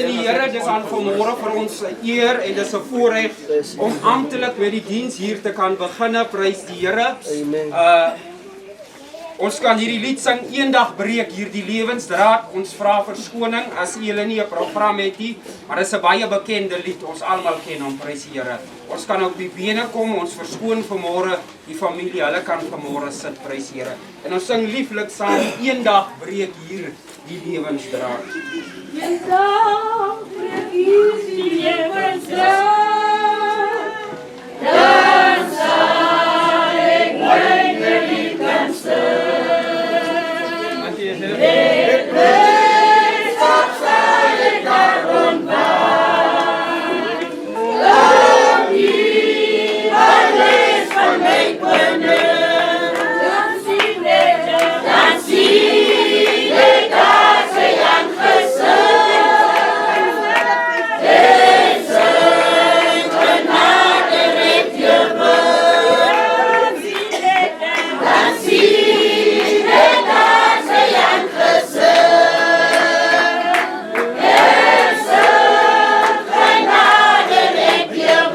in die Here, dis aan vanmôre vir ons 'n eer en dis 'n voorreg om amptelik met die diens hier te kan begin. Prys die Here. Ons kan hierdie lied sing, eendag breek hierdie lewensdraad. Ons vra verskoning as julle nie 'n program het nie, maar dis 'n baie bekende lied. Ons almal ken hom, prys die Here. Ons kan op die bene kom, ons verskoon vanmôre die familie, hulle kan vanmôre sit, prys die Here. En ons sing lieflik saam, eendag breek hier die lewensdraad. Eendag breek hier die lewensdraad, dan sal ek nooit meer lief kan staan. Ek blydskap sal ek daar rondwaan, lang hier alles van my binne, dan sien ek daar sy aangesig, en sy genade red jou dan sien ek daar sy aangesig, en sy genade red jou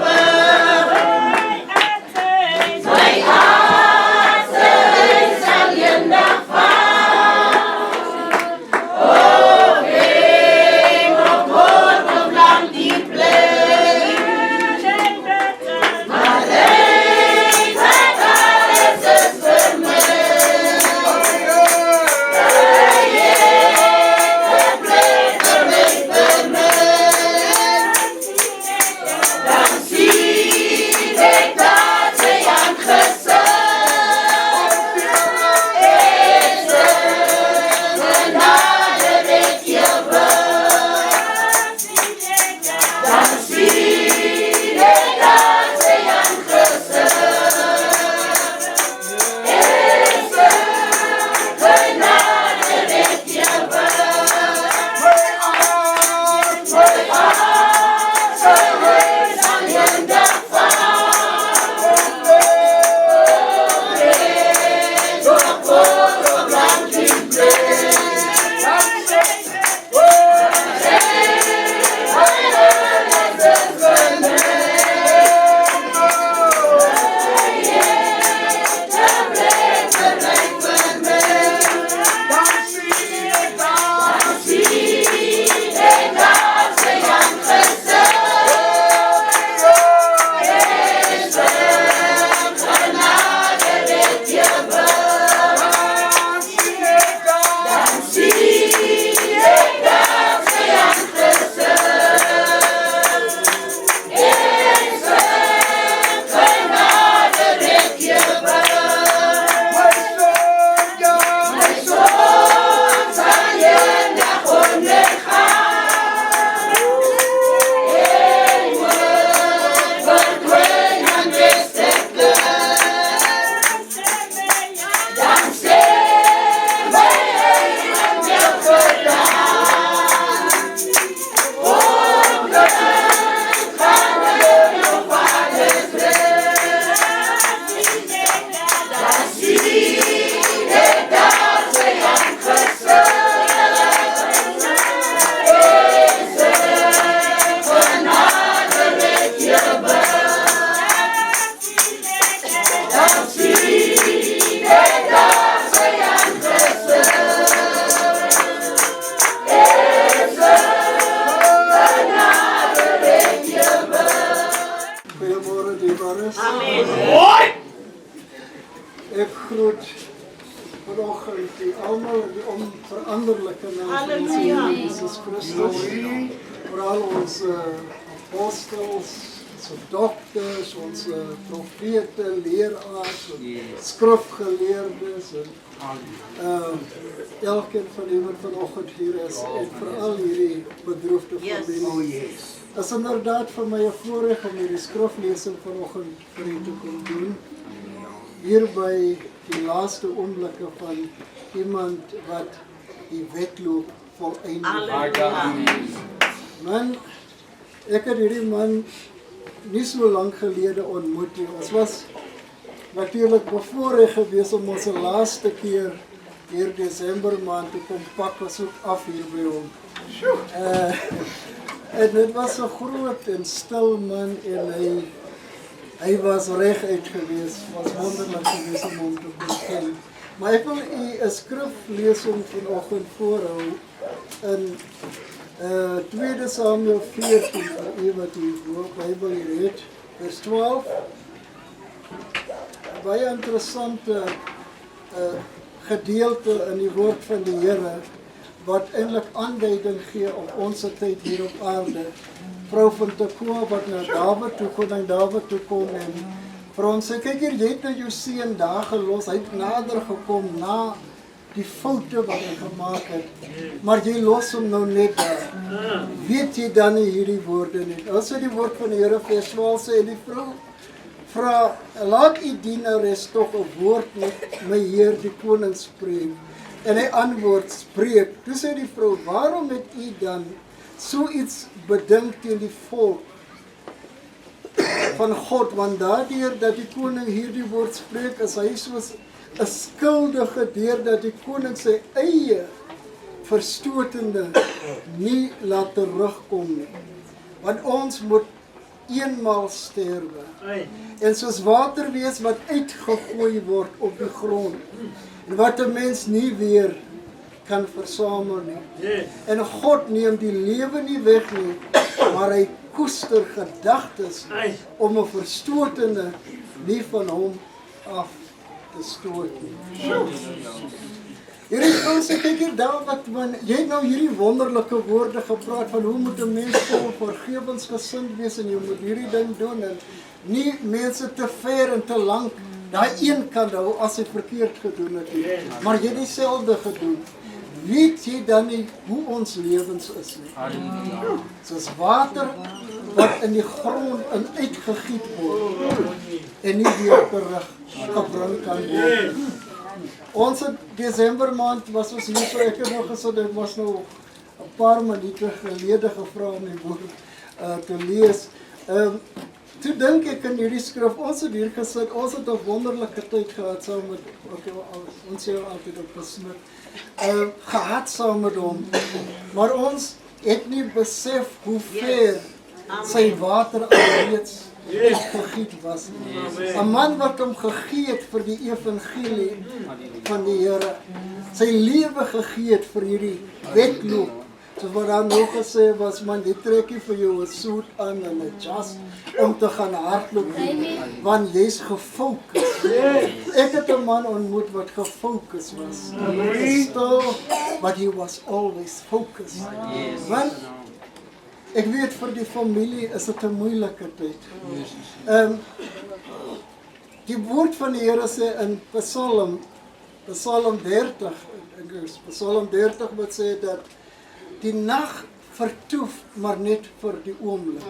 my hart sal eendag Ek groet vanoggend die almal die onveranderlike naam van ons Here Jesus Christus. Vir al ons apostels, ons dokters, ons profete, leraars, skrifgeleerdes en elkeen van die wat vanoggend hier is en veral hierdie bedroefde familie. Het is inderdaad vir my 'n voorreg om hierdie skriflesing vanoggend vir u te kon doen. Hier by die laaste oomblikke van iemand wat die wedloop volëindig. Man, ek het hierdie man nie so lank gelede ontmoet nie. Ons was natuurlijk bevoorrecht geweest om onze laaste keer hier Desember maand te kom pak was ook af hier by hom. En dit was 'n groot en stil man en hy was reguit geweest, was wonderlik geweest om hom te ken. Maar ek wil u 'n skriflesing vanoggend voorhou in 2 Samuel 14 vir u wat u Bybel hier het, vers 12. Baie interessante gedeelte in die woord van die Here wat eintlik aanduiding gee op ons tyd hier op aarde. Vrou van Tekoa wat na Dawid toe kom en vir ons sê, kyk hier, jy het nou jou seun daar gelos, hy het nader gekom na die foute wat hy gemaak het, maar jy los hom nou net daar. Weet jy dan nie hierdie woorde nie? Also die woord van die Here vers 12 sê, en die vrou vra, laat u dienares tog 'n woord met my Heer die koning spreek. En hy antwoord, spreek. Toe sê die vrou, waarom het u dan so iets bedink teen die volk van God? Want daardeur dat die koning hierdie woord spreek, is hy soos 'n skuldige deurdat die koning sy eie verstotende nie laat terugkom nie. Want ons moet eenmaal sterwe. En soos water wees wat uitgegooi word op die grond. En wat 'n mens nie weer kan versamel nie. En God neem die lewe nie weg nie, maar hy koester gedagtes om 'n verstotende nie van hom af te stoot nie. Hierdie vrou sê, kyk hier Dawid, jy het nou hierdie wonderlike woorde gepraat van hoe moet 'n mens vol vergewensgesind wees en jy moet hierdie ding doen en nie mense te ver en te lank daai een kant hou as hy verkeerd gedoen het nie. Maar jy het dieselfde gedoen. Weet jy dan nie hoe ons lewens is nie? Soos water wat in die grond in uitgegiet word en nie weer terug gebring kan word. Ons Desember maand was ons hier so, ek het nog gesit, ek was nou 'n paar minute gelede gevra om die woord te lees. Toe dink ek in hierdie skrif, ons het hier gesit, ons het 'n wonderlike tyd gehad saam met, ons sê altyd op besmit, gehad saam met hom, maar ons het nie besef hoe ver sy water alreeds gegiet was. 'n man wat hom gegee het vir die evangelie van die Here, sy lewe gegee het vir hierdie wedloop. So wat dan nog gesê was, man, jy trek nie vir jou 'n suit aan en 'n jas om te gaan hardloop nie, want jy's gefokus. Ek het 'n man ontmoet wat gefokus was. Stil, but he was always focused. Want ek weet vir die familie is dit 'n moeilike tyd. Die woord van die Here sê in Psalm 30, Psalm 30 wat sê dat die nag vertoef maar net vir die oomblik.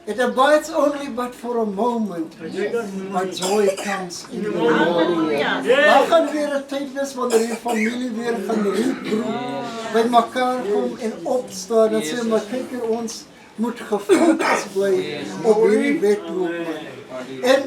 It abides only but for a moment, but joy comes in the morning. Daar gaan weer 'n tyd wees wanneer die familie weer gaan regroep, by mekaar kom en opstaan en sê, maar kyk hier, ons moet gefokus bly op hierdie wedloop. En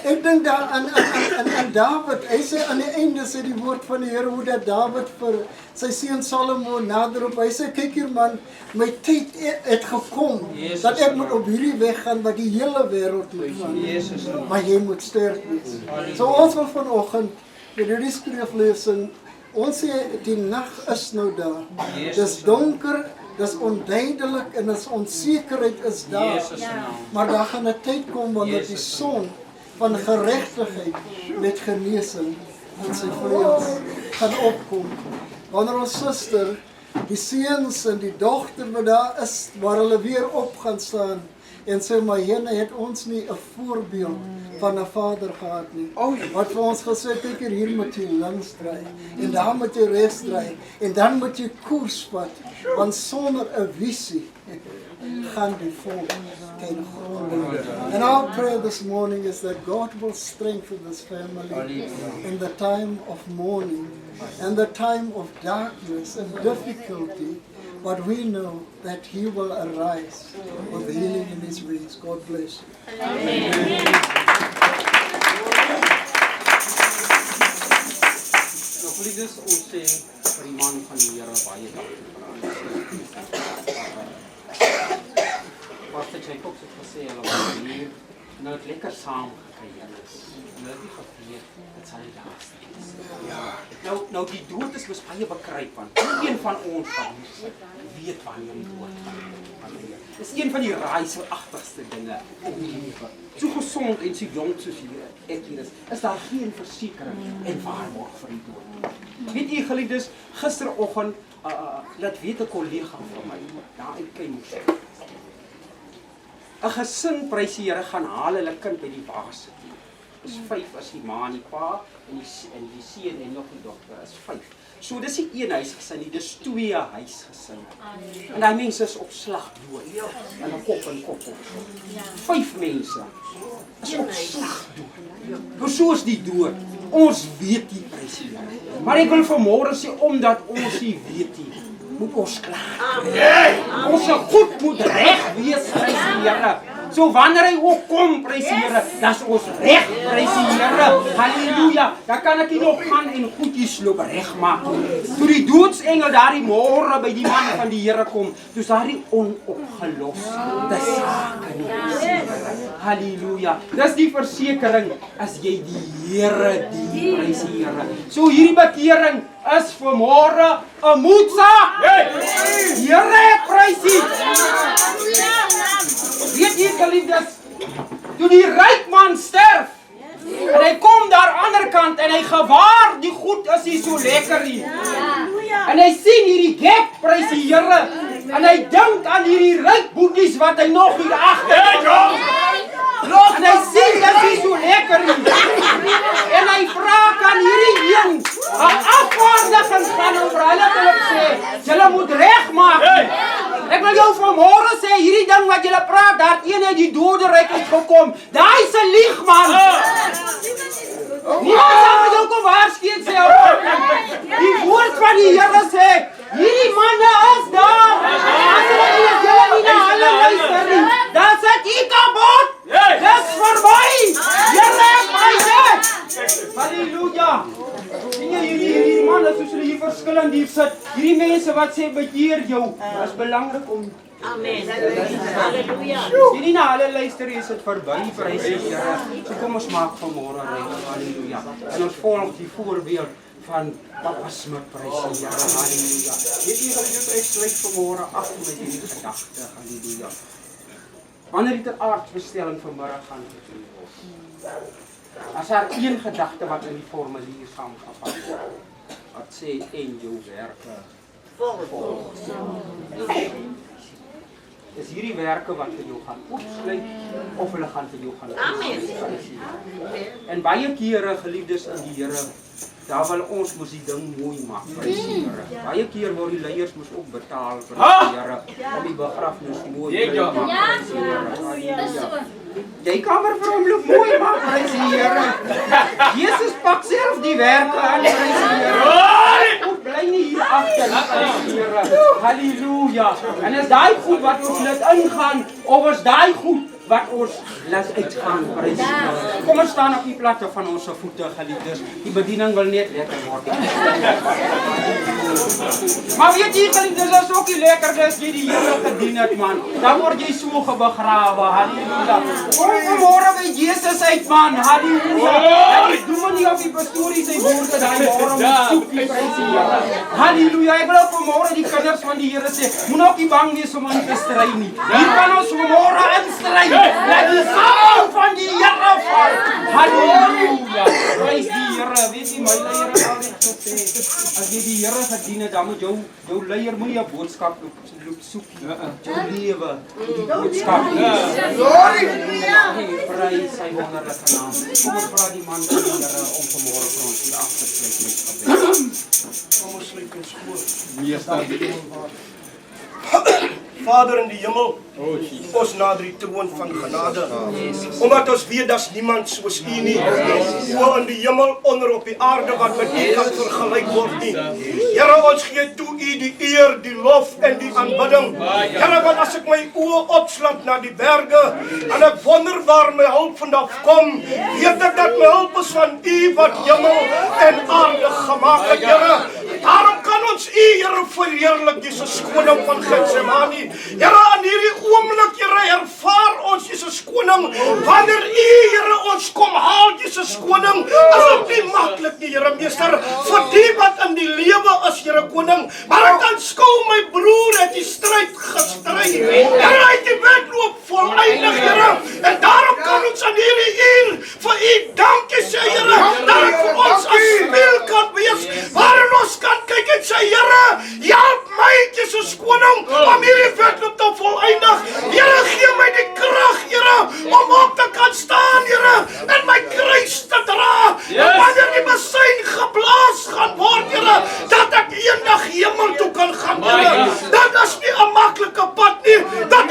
ek dink daar aan Dawid, hy sê aan die einde sê die woord van die Here hoe dat Dawid vir sy seun Salomo nader op, hy sê, kyk hier man, my tyd het gekom, dat ek moet op hierdie weg gaan wat die hele wêreld moet gaan, maar jy moet sterk wees. So ons wil vanoggend met hierdie skriflesing, ons sê die nag is nou daar, dis donker, dis onduidelik en dis onsekerheid is daar, maar daar gaan 'n tyd kom wanneer die son van geregtigheid met genesing en sy vrede gaan opkom. Wanneer ons suster, die seuns en die dogter wat daar is, waar hulle weer op gaan staan en sê, maar Here, het ons nie 'n voorbeeld van 'n vader gehad nie. Wat vir ons gesê, kyk hier moet jy links draai en daar moet jy regs draai en dan moet jy koers vat, want sonder 'n visie gaan die volk ten gronde. And our prayer this morning is that God will strengthen this family in the time of mourning and the time of darkness and difficulty, but we know that He will arise with healing in His wings. God bless you. Amen. Nou, ons sê vir die man van die Here baie dankie. Pastor Jacob het gesê hulle wil hier nou het lekker saam gekuier is. Nou het nie geweet dit sal die laaste wees. Nou die dood is mos baie bekruipend. Een van ons weet wanneer die dood gaan. Dis een van die raaiselagtigste dinge in die lewe. So gesond en so jong soos ek hier is daar geen versekering en waarborg vir die dood. Weet jy geliefdes, gisteroggend dat weet 'n kollega van my daar uit Keimoes. 'n Gesin, prys die Here, gaan haal hulle kind by die waas sit. Is 5 as die ma en die pa en die seun en nog die dogter is 5. So dis nie een huisgesin nie, dis 2 huisgesinne. En daai mense is op slag dood. En op kop en kop. 5 mense is op slag dood. Nou so is die dood. Ons weet nie prys die Here. Maar ek wil vanmôre sê omdat ons nie weet nie, moet ons klaar. Ons goed moet reg wees, prys die Here. So wanneer hy ook kom, prys die Here, dis ons reg, prys die Here. Halleluja. Dan kan ek nie nog gaan en goedjies loop regmaak nie. Toe die doodsengel daardie môre by die man van die Here kom, toe's daardie onopgeloste sake nie. Halleluja. Dis die versekering as jy die Here dien, prys die Here. So hierdie bekering is vir môre 'n moedsaak. Here, ek prys U. Weet jy geliefdes, toe die ryk man sterf, en hy kom daar aan die ander kant en hy gewaar die goed is nie so lekker nie. En hy sien hierdie gap, prys die Here, en hy dink aan hierdie ryk boeties wat hy nog hier agter het. En hy sien dit is nie so lekker nie. En hy vra kan hierdie een 'n afvaardiging gaan oor hulle te sê, julle moet regmaak. Ek wil jou vanmôre sê, hierdie ding wat julle praat, daar het een uit die doderyk uitgekom. Daai is 'n lieg, man. Niemand sal vir jou kom waarsku en sê, die woord van die Here sê, hierdie manne is daar. As julle nie na hulle luister nie, dan sit U kapot. Dis verby. Here, prys U. Halleluja. Sien jy hierdie manne soos hulle hier verskillend hier sit. Hierdie mense wat sê bekeer jou, is belangrik om Amen. Halleluja. jy nie na hulle luister, is dit verby, prys die Here. So kom ons maak vanmôre reg. Halleluja. En ons volg die voorbeeld van baptisme, prys die Here. Halleluja. Weet jy geliefdes, ek sluit vanmôre af met hierdie gedagte. Halleluja. Wanneer die aardbestelling vanmiddag gaan gedoen word, as daar een gedagte wat in die formulier saamgevat word, wat sê en jou werke volg. Is hierdie werke wat vir jou gaan oopsluit of hulle gaan vir jou gaan oopsluit. En baie kere, geliefdes in die Here, daar wil ons mos die ding mooi maak, prys die Here. Baie keer word die leiers mos ook betaal vir die Here om die begrafnis mooi te maak, prys die Here. Jy kan maar vir hom loop mooi maak, prys die Here. Jesus pak self die werke aan, prys die Here. Ons bly nie hier agter, prys die Here. Halleluja. En is daai goed wat ons laat ingaan of is daai goed wat ons laat uitgaan, prys die Here. Kom ons staan op die platte van ons voete, geliefdes. Die bediening wil net lekker word. Maar weet jy, geliefdes, is ook nie lekker as jy die Here gedien het, man. Dan word jy so begrawe. Halleluja. Kom vanmôre by Jesus uit, man. Halleluja. Ek doen nie of die pastorie sy woorde daai môre moet soek, prys die Here. Halleluja. Ek wil ook vanmôre die kinders van die Here sê, moet ook nie bang wees om in te stry nie. Hier kan ons vanmôre instry. Laat die salwing van die Here val. Halleluja. Prys die Here. Weet jy, my leier het altyd gesê, as jy die Here gedien het, dan moet jou leier moet jy 'n boodskap loop soek. Jou lewe, die boodskap. Glory. Prys sy wonderlike naam. Kom ons vra die man van die Here om vanmôre vir ons hier af te sluit met gebed. Kom ons sluit ons oë. Meester. Vader in die hemel, ons nader die troon van genade, omdat ons weet dat niemand soos U nie, o in die hemel, onder op die aarde wat met U kan vergelyk word nie. Here, ons gee toe U die eer, die lof en die aanbidding. Here, want as ek my oë opslaan na die berge en ek wonder waar my hulp vandaan kom, weet ek dat my hulp is van U wat hemel en aarde gemaak het, Here. Daarom kan ons ons U, Here, verheerlik, Jesus Koning van Getsemane. Here, in hierdie oomblik, Here, ervaar ons, Jesus Koning, wanneer U, Here, ons kom haal, Jesus Koning, is dit nie maklik nie, Here Meester, vir die wat in die lewe is, Here Koning, maar ek aanskou my broer het die stryd gestry. Here, hy het die wedloop voleindig, Here, en daarom kan ons aan hierdie uur vir U dankie sê, Here, dat dit vir ons 'n spieël kan wees, waarin ons kan kyk en sê, Here, help my, Jesus Koning, om hierdie wedloop te voleindig. Here, gee my die krag, Here, om op te kan staan, Here, en my kruis te dra. En wanneer die masyn geblaas gaan word, Here, dat ek eendag hemel toe kan gaan, Here. Dat is nie 'n maklike pad nie. Dat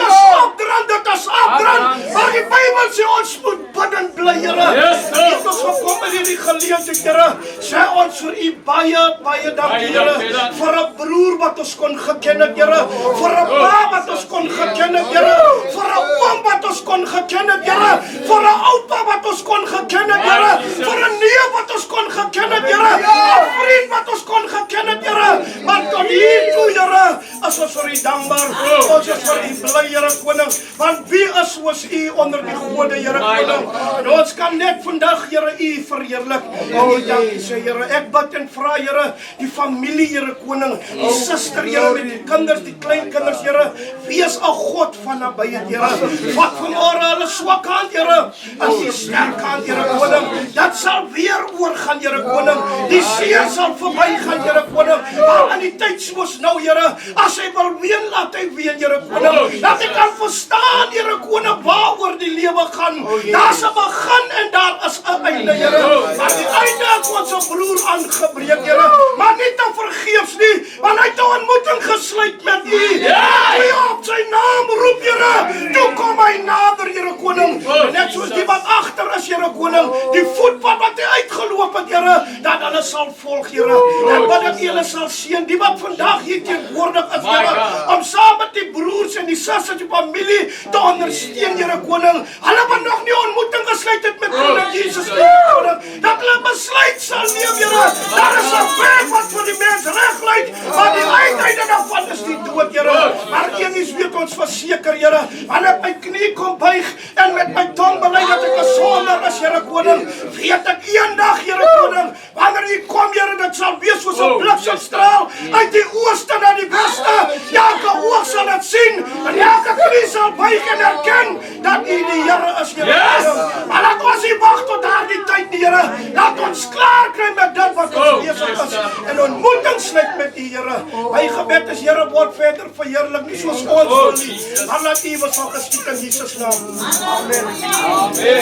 is afdrand. Maar die Bybel sê ons moet bidden bly, Here. Het ons gekom in hierdie geleentheid, Here, sê ons vir U baie dankie, Here, vir 'n broer wat ons kon geken het, Here, vir 'n pa wat ons kon geken het, Here, vir 'n oom wat ons kon geken het, Here, vir 'n oupa wat ons kon geken het, Here, vir 'n neef wat ons kon geken het, Here, 'n vriend wat ons kon geken het, Here, maar tot hier toe, Here, as ons vir U dankbaar, ons is vir U bly, Here Koning, want wie is soos U onder die gode, Here Koning, en ons kan net vandag, Here, U verheerlik, en U dankie sê, Here, ek bid en vra, Here, die familie, Here Koning, die suster, Here, met die kinders, die kleinkinders, Here, wees 'n God van nabyheid, Here, wat vanmôre hulle swak hand, Here, as die sterk hand, Here Koning, dat sal weer oorgaan, Here Koning, die seer sal verbygaan, Here Koning, maar in die tyd soos nou, Here, as hy wil ween, laat hy ween, Here Koning, dat hy kan verstaan, Here Koning, waaroor die lewe gaan, daar's 'n begin en daar is 'n einde, Here, maar die einde het ons 'n broer aangebreek, Here, maar nie te vergeefs nie, want hy het 'n ontmoeting gesluit met U, toe hy op sy naam roep, Here, toe kom hy nader, Here Koning, net soos die wat agter is, Here Koning, die voetpad wat hy uitgeloop het, Here, dat hulle sal volg, Here, en wat dat julle sal sien, die wat vandag hier teenwoordig is, Here, om saam met die broers en die susters, die familie te ondersteun, Here Koning, hulle wat nog nie ontmoeting gesluit het met Koning Jesus nie, Koning, dat hulle besluit sal neem, Here, daar is 'n weg wat vir die mens reg lyk, maar die uiteinde daarvan is die dood, Here, maar een is weet ons verseker, Here, wanneer my knie kom buig en met my tong bely dat ek 'n sondaar is, Here Koning, weet ek eendag, Here Koning, wanneer U kom, Here, dit sal wees soos 'n bliksemstraal uit die ooste na die weste, elke oog sal dit sien, en elke knie sal buig en erken, dat U die Here is, Here Koning, maar laat ons nie wag tot daardie tyd, Here, laat ons klaar kry met dit wat ons besig is, en ontmoeting sluit met U, Here, my gebed is, Here, word verder verheerlik, nie soos ons wil nie, maar laat U wat sal geskied in Jesus naam. Amen.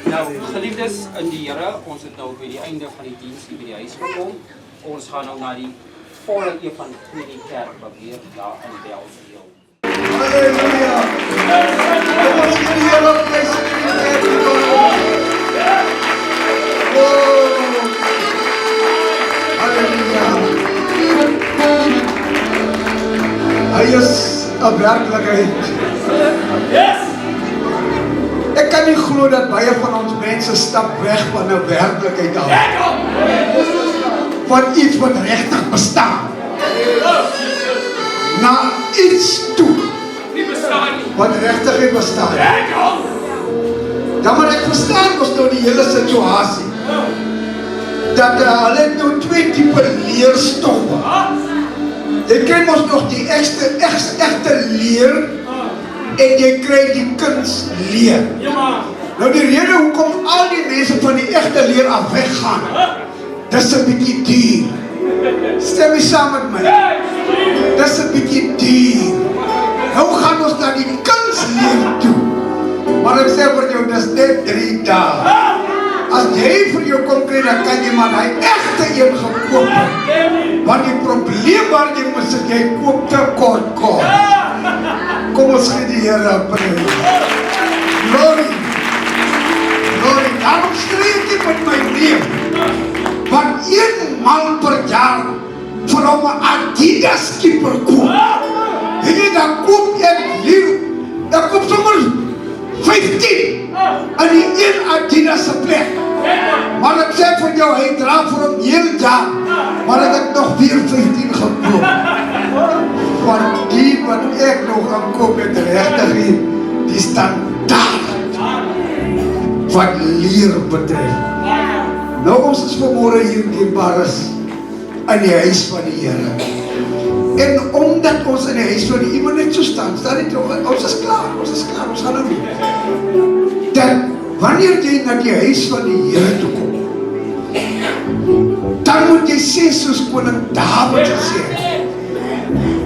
Nou, geliefdes in die Here, ons het nou by die einde van die diens hier by die huis gekom. Ons gaan nou na die volle evangelie kerk wat weer daar in Bellville. Halleluja! Ons gee die Here prys vir die kerk. Halleluja! Hy is 'n werklikheid. Ek kan nie glo dat baie van ons mense stap weg van 'n werklikheid af. Van iets wat regtig bestaan. Na iets toe. Wat regtig nie bestaan. Ja, maar ek verstaan ons nou die hele situasie. Dat hulle het nou 2 tipe leerstowwe. Jy kry mos nog die egte leer en jy kry die kunsleer. Nou die rede hoekom al die mense van die egte leer af weggaan, dis 'n bietjie duur. Stem jy saam met my? Dis 'n bietjie duur. Nou gaan ons na die kunsleer toe. Maar ek sê vir jou, dis net 3 dae. As jy vir jou kom kry, dan kan jy maar hy egte een gekoop het. Want die probleem waar jy moet sit, jy koop te kort. Kom ons gee die Here 'n prys. Glory. Daarom streef ek met my neef. Want 1 maal per jaar vir hom 'n Adidas skipper koop. En jy dan koop ek lief. Dan koop sommer 15 aan die 1 Adidas se plek. Maar ek sê vir jou, hy dra vir hom heel jaar. Maar ek het nog weer 15 gekoop. Van die wat ek nog gaan koop het regtig die standaard wat leer betref. Nou ons is vanmorgen hier dierbaar is in die huis van die Here. En omdat ons in die huis van die iemand net so staan nie toch, ons is klaar, ons gaan nou nie. Dat wanneer jy na die huis van die Here toe kom, dan moet jy sê soos koning Dawid gesê,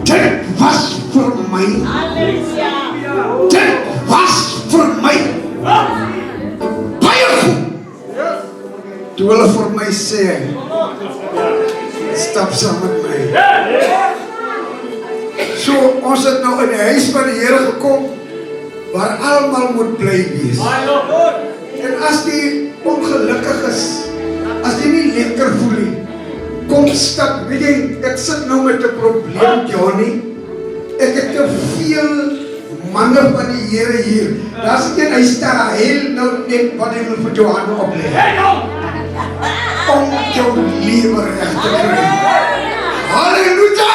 dit was vir my, dit was vir my, baie goed, toe hulle vir my sê, stap saam met my. So, ons het nou in die huis van die Here gekom, waar almal moet bly wees. En as die ongelukkig is, as die nie lekker voel nie, kom stap, weet jy, ek sit nou met 'n probleem, Johnny. Ek het te veel manne van die Here hier. Daar's een, hy staan heel nou net wat hy wil vir Johanna opleg. Om jou lewe reg te kry. Halleluja!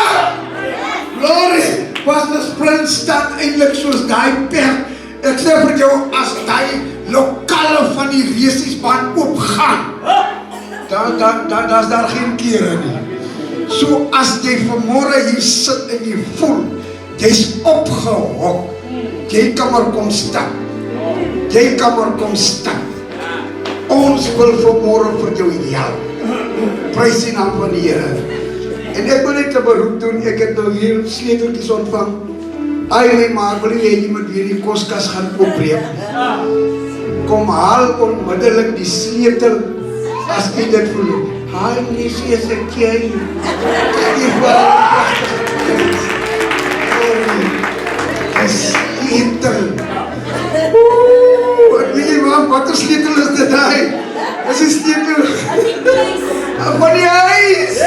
Glory! Pastor Sprint staan eintlik soos daai perd. Ek sê vir jou, as daai lokale van die resiesbaan oopgaan, dan is daar geen kere nie. So as jy vanmorgen hier sit en jy voel, jy's opgehok, jy kan maar kom stap. Jy kan maar kom stap. Ons wil vanmorgen vir jou help. Prys die naam van die Here. En ek wil net 'n beroep doen, ek het nou hier sleuteltjies ontvang. Ai, maar wil jy moet weer die koskas gaan oopbreek. Kom haal onmiddellik die sleutel as jy dit voel. Haal nie sies ek jy. Die sleutel. Wat wil jy man, wat 'n sleutel is dit daai? Dis die sleutel van die huis.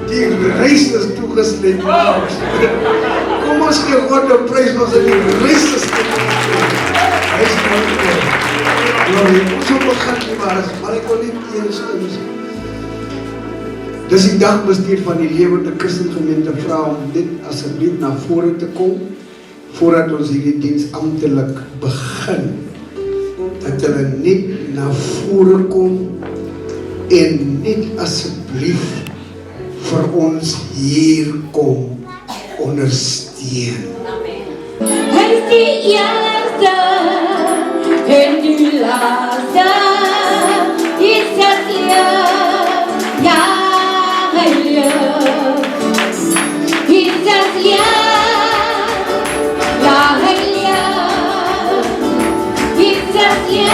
Die reis is toegesluit. Kom ons gee God 'n prys ons in die reis is toegesluit. Hy is mooi. Glorie, so begin nie maar ek wil net eerstens. Dis die dagbestuur van die Lewende Christengemeente vra om dit asseblief na vore te kom, voordat ons hierdie diens amptelik begin. Dat hulle net na vore kom en net asseblief vir ons hier kom ondersteun. Hy is die eerste en die laaste, Jesus leef, ja hy leef. Jesus leef, ja hy leef. Jesus leef,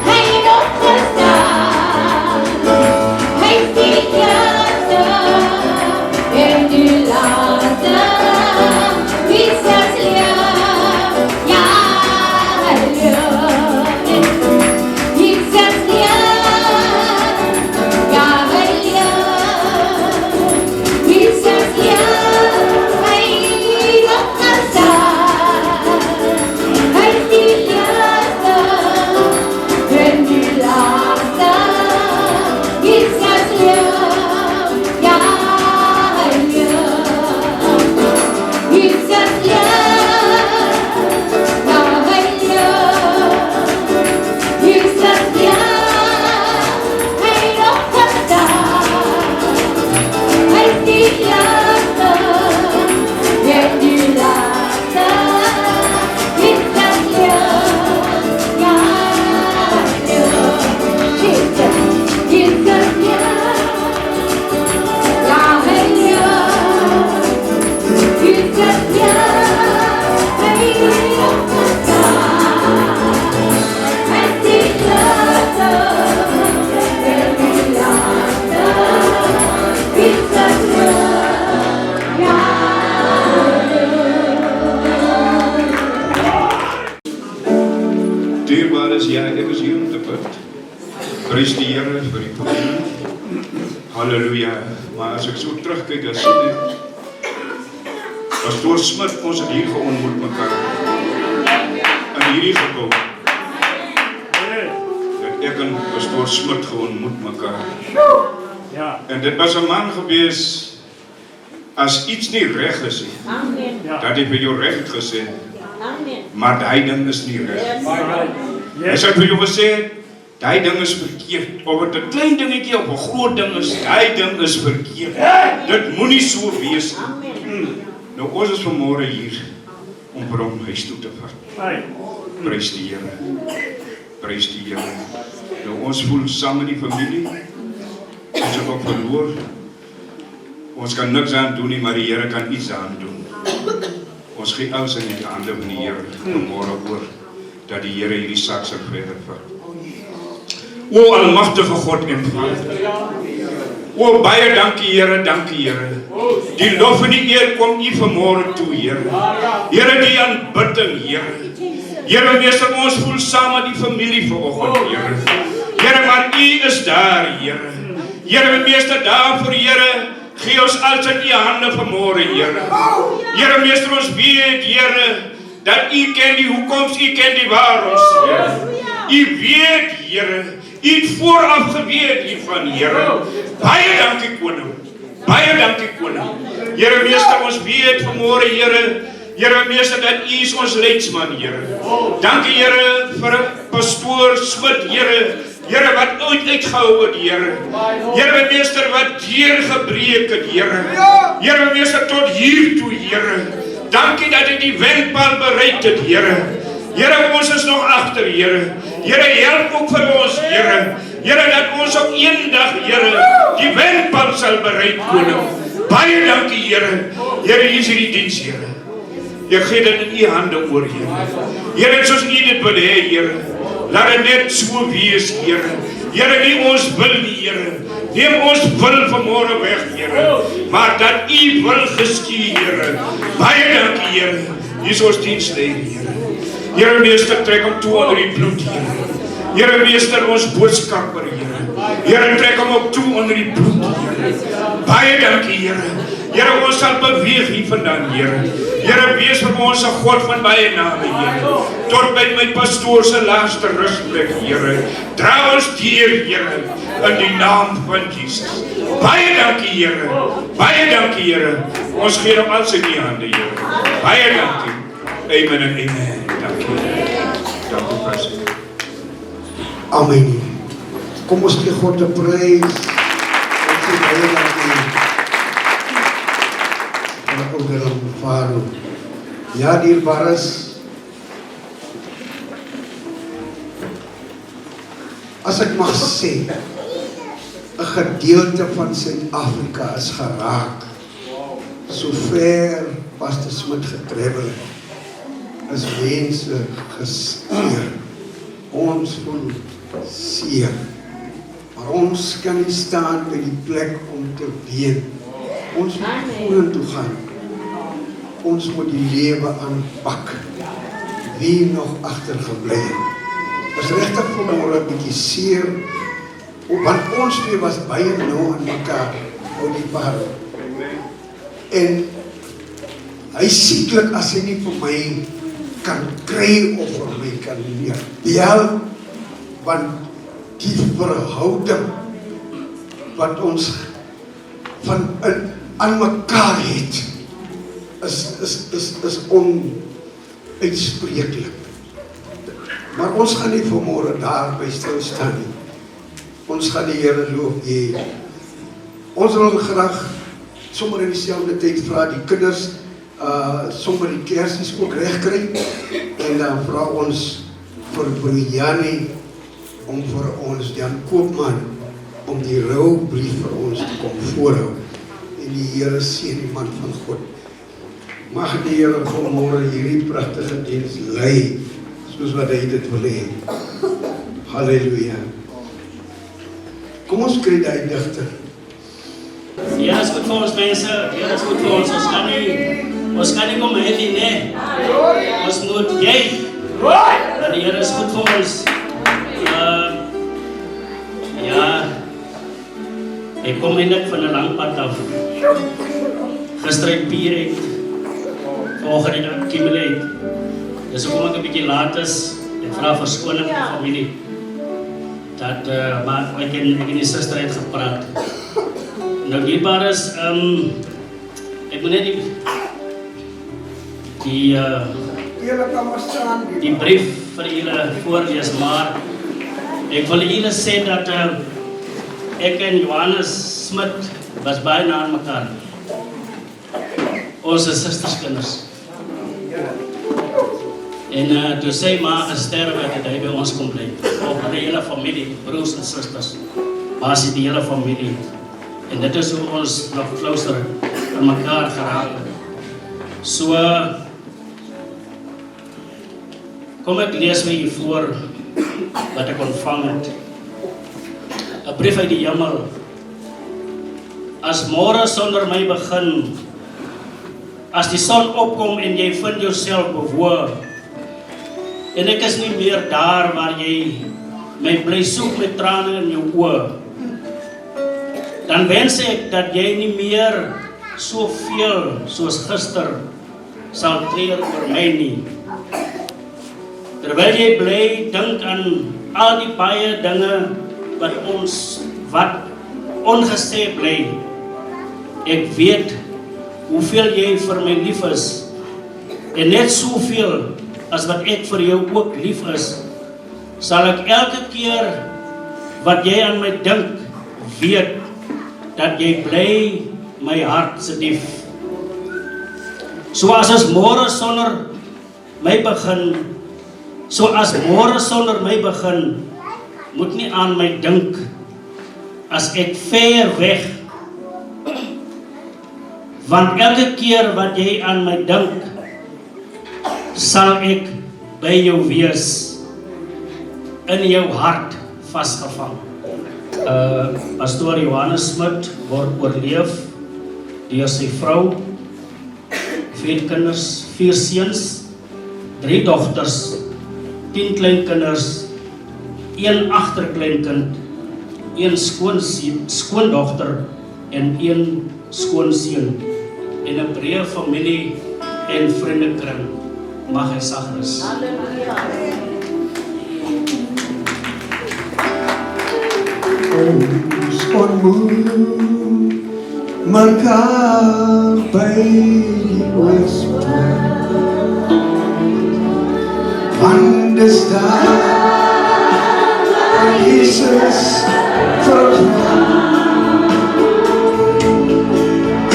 hy het opgestaan. Hy is die eerste en die laaste, Jesus leef, ja hy leef. Jesus leef, ja hy leef. Jesus leef, hy het opgestaan. Hy is die eerste en die laaste, Jesus leef, ja hy leef. Jesus leef, ja hy leef. Jesus leef, hy het opgestaan. Hy is die eerste en die laaste, Jesus leef, ja hy leef. Jesus leef, ja hy leef. Jesus leef, hy het opgestaan. Hy is die eerste en die laaste, Jesus leef, ja Dierbaar is jy, ek is hier om te bid. Prys die Here vir die voorbeeld. Halleluja. Maar as ek so terugkyk, dan sien ek, Pastoor Smit, ons het hier geontmoet mekaar. En hierdie gekom. Dat ek ek en pastoor Smit geontmoet mekaar. En dit was 'n man gewees, as iets nie reg is nie, dat hy vir jou reg het gesê, maar daai ding is nie reg. Hy sê vir jou gesê, daai ding is verkeerd, of het 'n klein dingetjie of 'n groot ding is, daai ding is verkeerd. Dit moenie so wees nie. Nou ons is vanmôre hier om vir hom huis toe te vat. Prys die Here. Prys die Here. Nou ons voel saam met die familie. Ons het ook verloor. Ons kan niks aan doen nie, maar die Here kan iets aan doen. Ons gee alles in die hande van die Here vanmôre oor, dat die Here hierdie saak sal verder vat. O almagtige God en Vader. O baie dankie Here, dankie Here. Die lof en die eer kom U vanmôre toe, Here. Here, die aanbidding, Here. Here, meester, ons voel saam met die familie vanoggend, Here. Here, maar U is daar, Here. Here, meester, daarvoor, Here, gee ons alles in U hande vanmôre, Here. Here, meester, ons weet, Here, dat U ken die hoekoms, U ken die waaroms, Here. U weet, Here, U het vooraf geweet hiervan, Here. Baie dankie, Koning. Baie dankie, Koning. Here, meester, ons weet vanmôre, Here, Here, meester, dat U is ons leidsman, Here. Dankie, Here, vir pastoor Smit, Here. Here, wat ooit uitgehou het, Here. Here, meester, wat deurgebreek het, Here. Here, meester, tot hier toe, Here. Dankie dat hy die wendpaal bereik het, Here. Here, ons is nog agter, Here. Here, help ook vir ons, Here. Here, dat ons op eendag, Here, die wendpaal sal bereik, Koning. Baie dankie, Here. Here, hier is hierdie diens, Here. Ek gee dit in U hande oor, Here. Here, soos U dit wil hê, Here. Laat dit net so wees, Here. Here, nie ons wil nie, Here. Neem ons wil vanmôre weg, Here. Maar dat U wil geskied, Here. Baie dankie, Here. Hier is ons diensleier, Here. Here, meester, trek hom toe onder die bloed, Here. Here, meester, ons boodskapper, Here. Here, trek hom ook toe onder die bloed, Here. Baie dankie, Here. Here, ons sal beweeg hier vandaan, Here. Here, wees vir ons 'n God van baie name, Here. Tot by my pastoor se laaste rusplek, Here. Dra ons deur, Here, in die naam van Jesus. Baie dankie, Here. Baie dankie, Here. Ons gee hom alles in U hande, Here. Baie dankie. Amen en amen. Dankie. Dankie, pastor. Amen. Kom ons gee God 'n prys. Ons sê baie dankie. Vader. Ja, dierbares, as ek mag sê, 'n gedeelte van Suid-Afrika is geraak. Sover Pastor Smit getravel het, is mense gesteer. Ons voel seer. Maar ons kan nie staan by die plek om te ween. Ons moet vorentoe gaan. Ons moet die lewe aanpak. Wie nog agtergebly het. Is regtig vanmôre 'n bietjie seer, want ons twee was baie nou aan mekaar, ou die paar. En hy sieklik as hy nie vir my kan kry of vir my kan leer. Ja, want die verhouding wat ons van aan mekaar het, is onuitspreeklik. Maar ons gaan nie vanmôre daarby stil staan nie. Ons gaan die Here loof. Ons wil graag sommer in dieselfde tyd vra die kinders sommer die kersies ook reg kry, en dan vra ons vir Janie om vir ons Jan Koopman om die roubrief vir ons te kom voorhou. En die Here seën die man van God. Mag die Here vanmôre hierdie pragtige diens lei soos wat hy dit wil hê. Halleluja. Kom ons kry daai digter. Ja, is goed vir ons mense. Ja, is goed vir ons. Ons kan nie kom heavy, nee. Ons moet jy. Maar die Here is goed vir ons. Ja. Ek kom eintlik van 'n lang pad af. Gister het Pier het. Vanoggend het Kimberley het. Dis hoekom ek 'n bietjie laat is. Ek vra verskoning vir die familie. dat maar ek en die suster het gepraat. Nou dierbaar is, ek moet net die brief vir julle voorlees, maar ek wil julle sê dat ek en Johannes Smit was baie na mekaar. Ons is sisterskinders. En toe sy ma gesterwe het hy by ons kom bly. Op die hele familie, broers en susters. Basie die hele familie. En dit is hoe ons nog closer aan mekaar geraak het. So, kom ek lees vir julle voor wat ek ontvang het. 'n Brief uit die hemel. As môre sonder my begin, as die son opkom en jy vind jouself bewoon, en ek is nie meer daar waar jy my bly soek met trane in jou oë, dan wens ek dat jy nie meer soveel soos gister sal treur oor my nie. Terwyl jy bly dink aan al die baie dinge wat ongesê bly, ek weet hoeveel jy vir my lief is, en net soveel as wat ek vir jou ook lief is, sal ek elke keer wat jy aan my dink, weet dat jy bly my hart se dief. Soos môre sonder my begin, moet nie aan my dink as ek ver weg, want elke keer wat jy aan my dink, sal ek by jou wees, in jou hart vasgevang. Pastoor Johannes Smit word oorleef deur sy vrou, 4 kinders, 4 seuns, 3 dogters, 10 kleinkinders, 1 agterkleinkind, 1 skoondogter en 1 skoonseun, en 'n breë familie en vriendekring. Mag hy sag rus. Ons ontmoet mekaar by die oorspring, want dis daar waar Jesus verwag.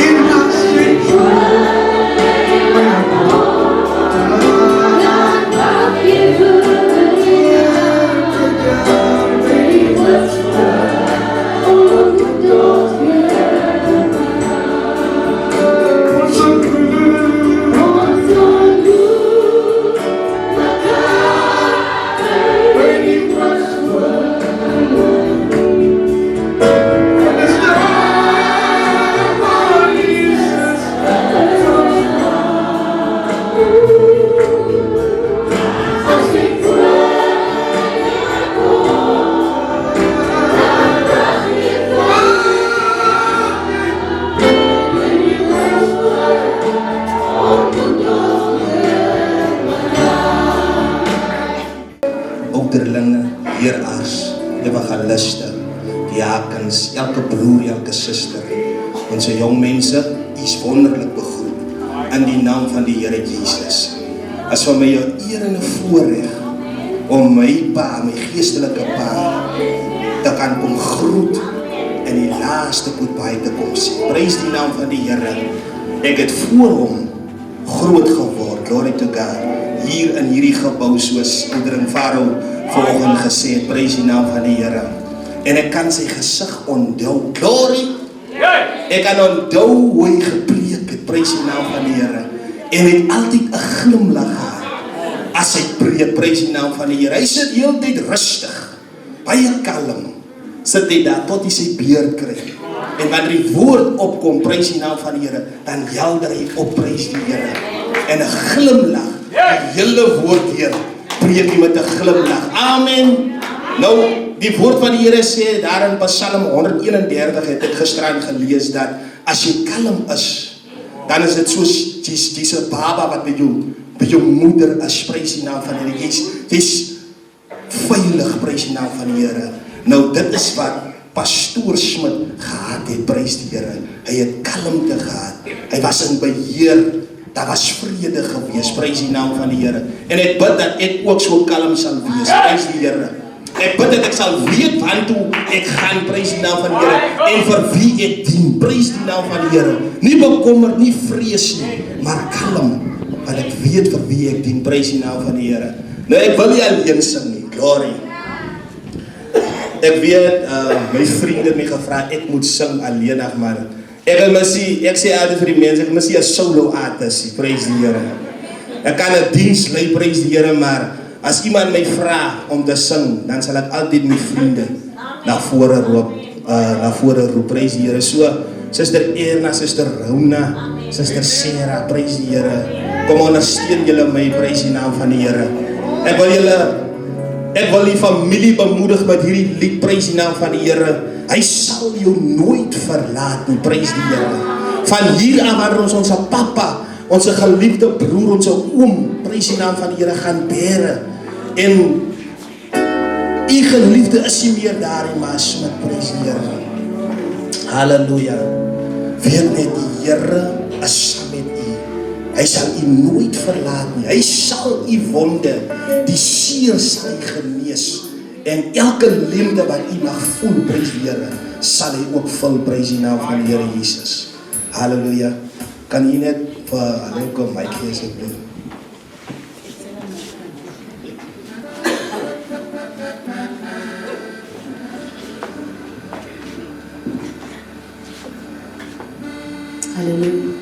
In ons diakens, elke broer, elke suster, onze jong mense, is wonderlik begroet in die naam van die Here Jesus. As vir my 'n eer en 'n voorreg om my pa, my geestelike pa, te kan kom groet en die laaste goodbye te kom sê. Prys die naam van die Here. Ek het voor hom groot geword, glory to God, hier in hierdie gebou, soos Oudering Farao vanoggend gesê het, prys die naam van die Here. En ek kan sy gesig onthou, glory, ek kan onthou hoe hy gepreek het, prys die naam van die Here, en hy het altyd 'n glimlag gehad, as hy preek, prys die naam van die Here. Hy sit heeltyd rustig, baie kalm, sit hy daar, tot hy sy beurt kry, en wanneer die woord opkom, prys die naam van die Here, dan helder hy op, prys die Here, en 'n glimlag, die hele woord hier, preek hy met 'n glimlag, amen. Nou, die woord van die Here sê, daar in Psalm 131 het ek gisteraan gelees, dat as jy kalm is, dan is dit soos die baba wat by jou moeder is, prys die naam van die Here, jy's veilig, prys die naam van die Here. Nou dit is wat Pastoor Smit gehad het, prys die Here. Hy het kalmte gehad. Hy was in beheer. Daar was vrede gewees, prys die naam van die Here. En ek bid dat ek ook so kalm sal wees, prys die Here. Ek bid dat ek sal weet waartoe ek gaan, prys die naam van die Here. En vir wie ek dien, prys die naam van die Here. Nie bekommer, nie vrees nie, maar kalm. Want ek weet vir wie ek dien, prys die naam van die Here. Nou ek wil nie alleen sing nie, glory. Ek weet, my vriende het my gevra, ek moet sing alleenig, maar ek sê altyd vir die mense, ek mis nie 'n solo artist, prys die Here. Ek kan 'n diens lei, prys die Here, maar as iemand my vra om te sing, dan sal ek altyd my vriende na vore roep, prys die Here. So, Suster Erna, Suster Rona, Suster Sarah, prys die Here. Kom ondersteun julle my, prys die naam van die Here. Ek wil die familie bemoedig met hierdie lied, prys die naam van die Here. Hy sal jou nooit verlaat nie, prys die Here. Van hier af wanneer ons papa, ons geliefde broer, ons oom, prys die naam van die Here gaan bere. En u geliefde is nie meer daar in maar Smit, prys die Here. Halleluja. Weet net die Here is saam met u. Hy sal u nooit verlaat nie. Hy sal u wonde, die seer sal hy genees. En elke liefde wat u mag voel, prys die Here, sal hy ook vul, prys die naam van die Here Jesus. Halleluja. Kan u net vir kom my keer asseblief. Halleluja.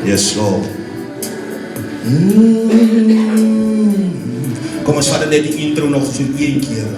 Yes, Lord. Kom ons vat net die intro nog so een keer.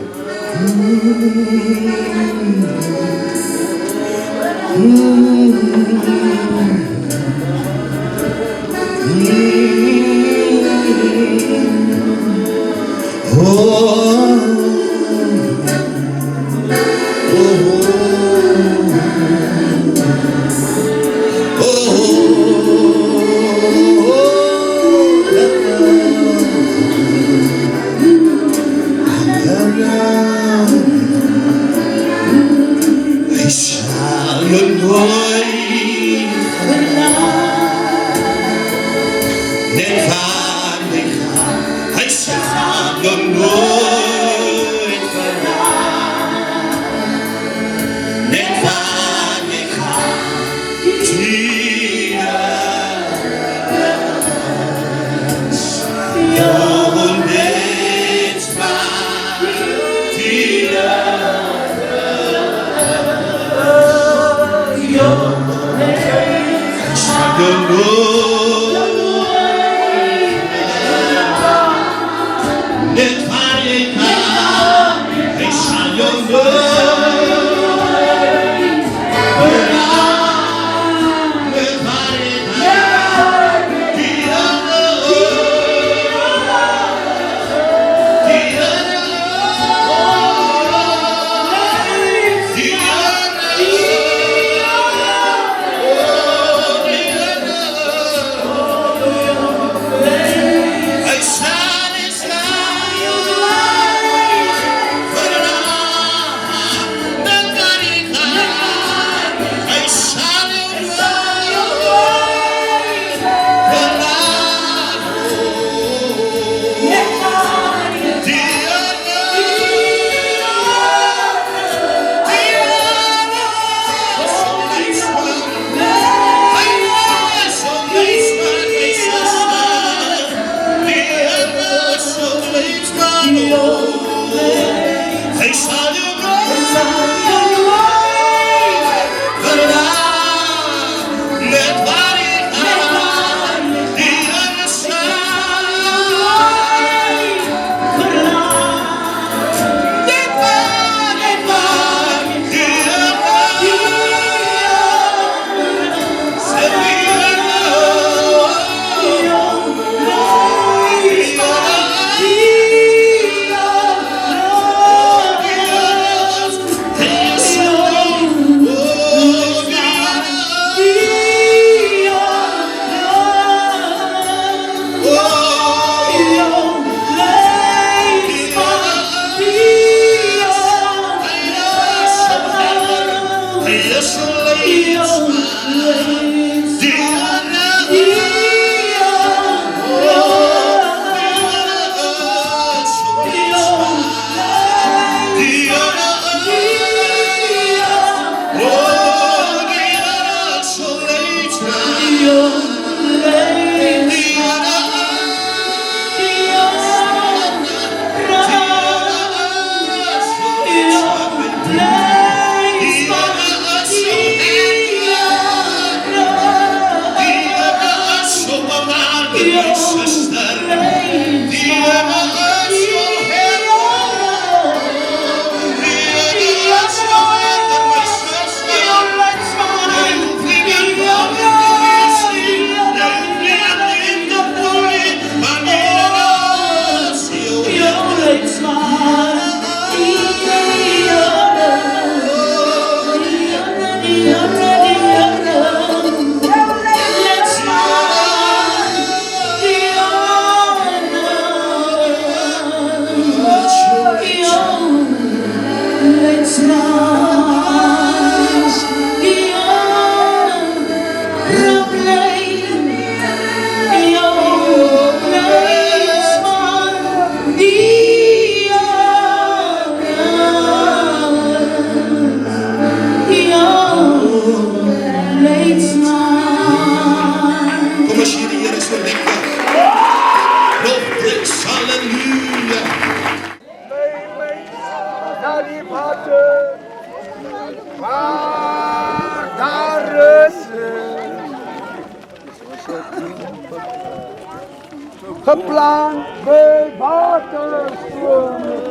Geplant bij waterstromen,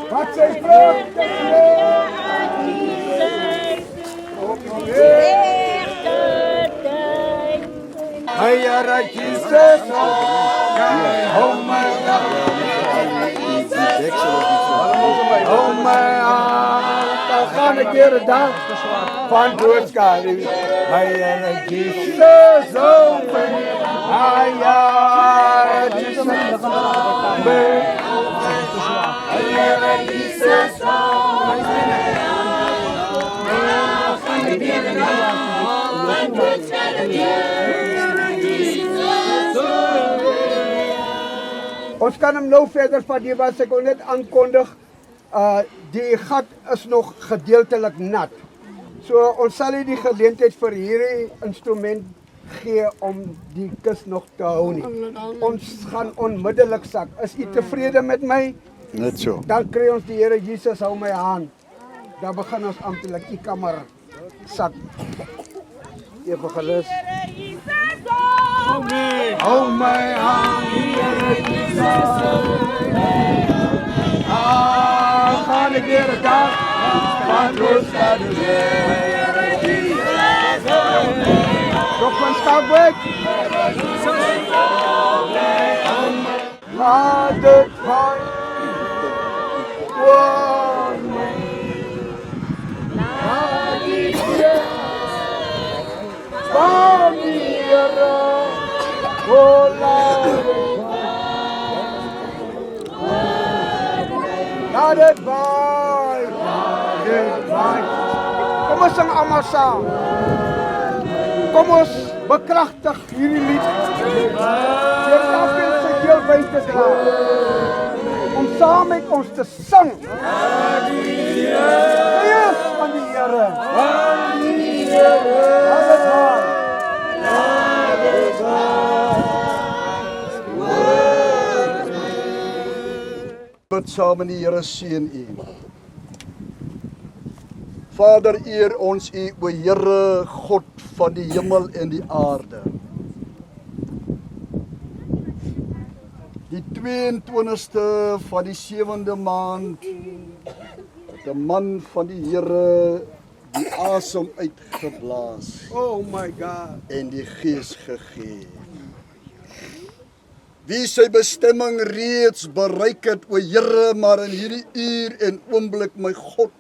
wat zijn vruchten Hey, Jesus, oh my dan gaan ik weer de dag van doodskade. Hey, Jesus, oh my Ons kan hem nou verder van die was ek net aankondig. Die gat is nog gedeeltelik nat. So ons sal nie die geleentheid vir hierdie instrument gee om die kus nog te hou nie. Ons gaan onmiddellik sak. Is u tevrede met my? Net so. Dan kry ons die Here Jesus hou my hand. Dan begin ons amptelik u kamer sak. Evangelis. Hou my hand, Here Jesus. Gaan ek weer 'n dag van rus aan die Here Jesus. Kom van Stapweg. Laat dit gaan. Laat het waai. Kom ons sing almal saam. Kom ons bekragtig hierdie lied. Deur elkeen se keel by te dra. Om saam met ons te sing. Prys aan die Here. Aan die Here. Laat het waai. Laat het waai. Bid saam in die Here seën u. Vader, eer ons u, o Here, God van die hemel en die aarde. Die 22ste van die 7de maand, het 'n man van die Here die asem uitgeblaas. Oh my God. En die Gees gegee. Wie sy bestemming reeds bereik het, o Here, maar in hierdie uur en oomblik, my God,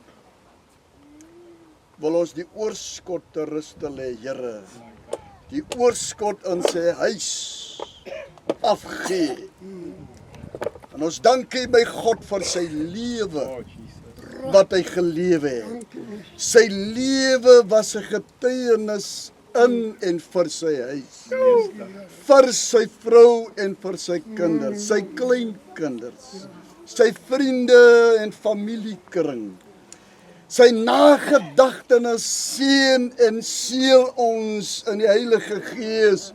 wil ons die oorskot te ruste lê, Here. Die oorskot in sy huis afgee. En ons dank U, my God, vir sy lewe, wat hy gelewe het. Sy lewe was 'n getuienis in en vir sy huis, vir sy vrou en vir sy kinders, sy kleinkinders, sy vriende en familiekring. Sy nagedagtenis seën en seël ons in die Heilige Gees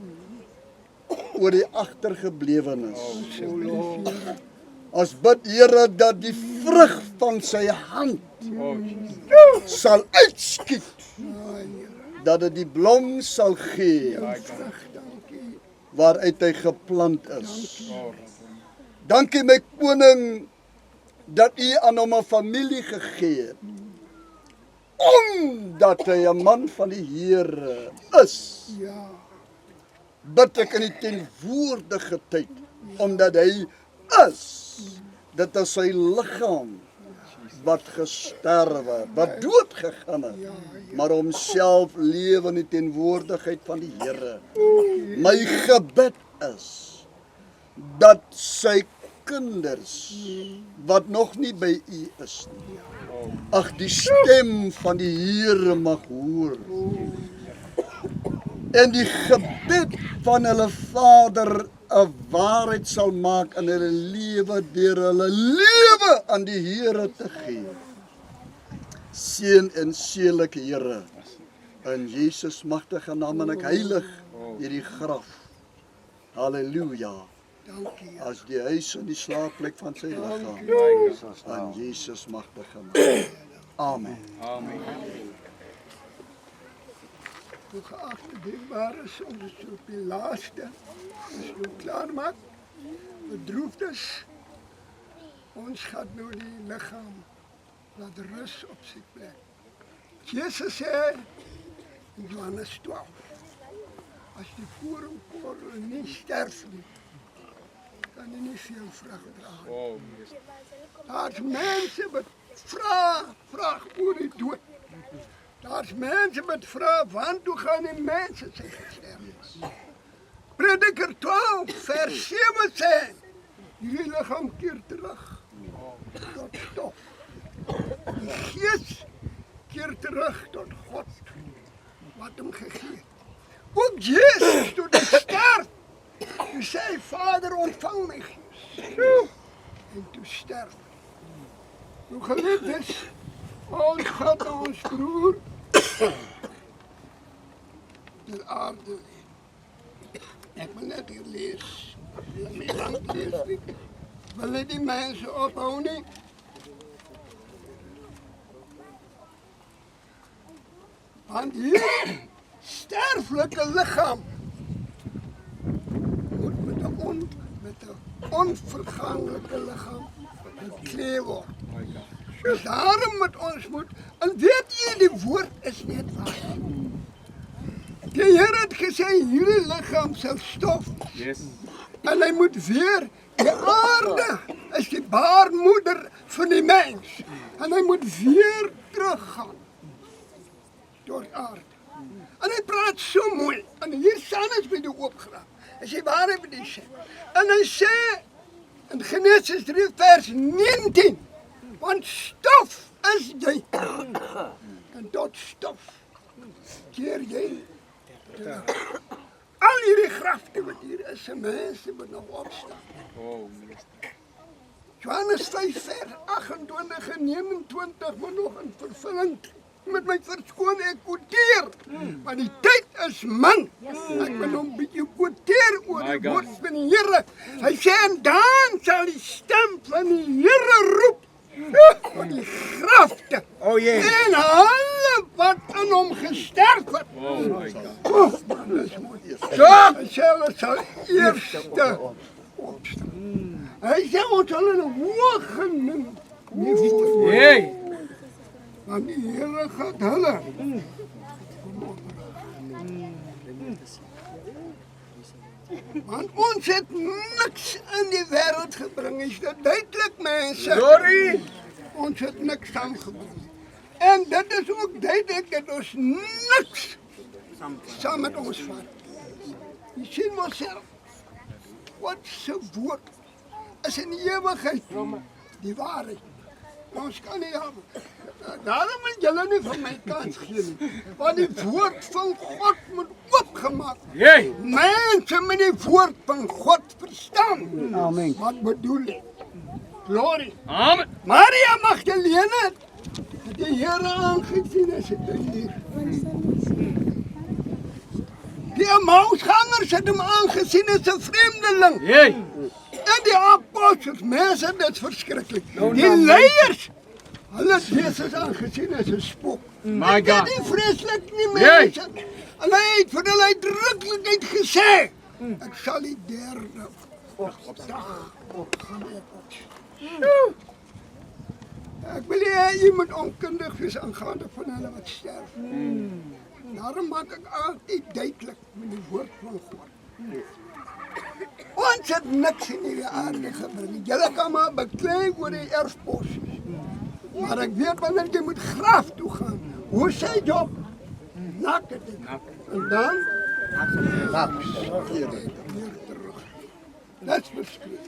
oor die agtergeblewenes. Ons bid Here dat die vrug van sy hand sal uitskiet, dat dit die blom sal gee waaruit hy geplant is. Dankie my koning dat u aan hom 'n familie gegee het, omdat hy 'n man van die Here is. Bid ek in die teenwoordige tyd, omdat hy is. Dit is sy liggaam wat gesterwe, wat dood gegaan het, maar homself lewe in die teenwoordigheid van die Here. My gebed is dat sy kinders wat nog nie by u is nie, ag die stem van die Here mag hoor. En die gebed van hulle Vader 'n waarheid sal maak in hulle lewe deur hulle lewe aan die Here te gee. Seën en seëlik Here in Jesus magtige naam en ek heilig hierdie graf. Halleluja. As die huis in die slaapplek van sy liggaam. In Jesus magtige naam. Amen. Hoe geachte dienbares, ons is op die laaste, ons moet klaarmaak, bedroefdes, ons gaat nou die lichaam laat rus op sy plek. Jezus sê in Johannes 12, as die koringkorrel nie sterf nie, kan jy nie veel vrug dra nie. Daar's mense wat vraag oor die dood. Daar's mense wat vra, want toe gaan die mense sy gesterf. Prediker 12 vers 7 sê, die lichaam keer terug tot stof. Die gees keer terug tot God, wat hom gegee het. Ook Jezus toe hy sterf, toe sê Vader ontvang my gees. En toe sterf. Hoe geliefd is, ons gaat na ons broer ter aarde. Ek wil net hier lees. Ek wil my hand lees. Ek wil net die mense ophou nie. Want hier sterflike lichaam moet met 'n onvergaanlike lichaam geklee word. Dus daarom moet en weet jy, die woord is net waar. Die Here het gesê, hierdie lichaam sal stof. En hy moet weer, die aarde is die baarmoeder van die mens. En hy moet weer teruggaan door aarde. En hy praat so mooi, en hier staan ons by die oopgraaf. Hy sê, waar hy dit sê? En hy sê, in Genesis 3 vers 19, want stof is jy, en tot stof keer jy terug. Al hierdie grafte wat hier is, en mense wat nog opstaan. Johannes 5 vers 28 en 29 moet nog in vervulling met my verskoon ek quoteer, maar die tyd is min. Ek wil hom bietjie quoteer oor die woord van die Here. Hy sê, en dan sal die stem van die Here roep van die grafte en alle wat in hom gesterf het. Hy sê, hulle sal eerste opstaan. Hy sê, ons sal in 'n hoë nie want die Here gaat hulle. Want ons het niks in die wêreld gebring, is dit duidelik mense? Ons het niks saamgebring. En dit is ook duidelik dat ons niks saam met ons vat. Jy sien maar self, wat se woord is in die ewigheid die waarheid. Ons kan nie help. Daarom moet julle nie van my kans gee nie. Want die woord van God moet oopgemaak. Mense moet die woord van God verstaan. Amen. Wat bedoel ek? Glorie. Amen. Maria Magdalene het die Here aangesien as dit hier. Die Emmausgangers het hom aangesien as 'n vreemdeling. En die apostels, mense, dit is verskriklik. Die leiers, hulle het Jesus aangesien as 'n spook. My God. Dit is vreeslik nie mense. Hulle het vir hulle uitdruklikheid gesê, ek sal die derde dag opgaan. Ek wil jy moet onkundig wees aangaande van hulle wat sterf. Daarom maak ek altyd duidelik met die woord van God. Ons het niks in die aarde gebring. Julle kan maar beklei oor die erfposies. Maar ek weet wanneer jy moet graf toe gaan. Hoe sê Job? Nak het dit. En dan? Nak. Dat is beskryf.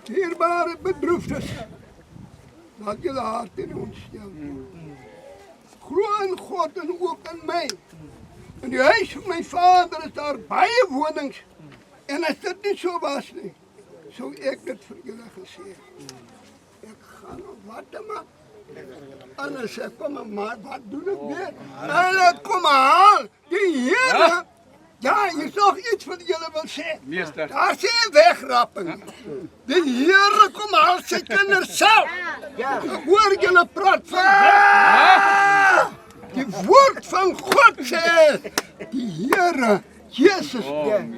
Dierbare bedroefdes. Laat julle hart in ons stel. Glo in God en ook in my. In die huis van my vader is daar baie wonings. En as dit nie so was nie, sou ek dit vir julle gesê. Ek gaan op wat te maak. Anders sê, kom maar, wat doen ek weer? Hulle kom haal, die Here. Ja, hier is nog iets wat julle wil sê. Meester. Daar sê 'n wegrapping. Die Here kom haal sy kinders self. Ek hoor julle praat van weg. Die woord van God sê, die Here, Jesus,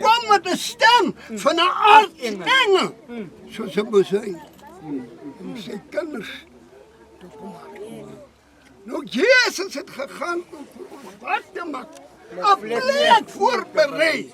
kom met 'n stem van 'n aartsengel, soos 'n besuin, om sy kinders te kom haal. Nou, Jesus het gegaan om vir ons wat te maak, 'n plek voorberei.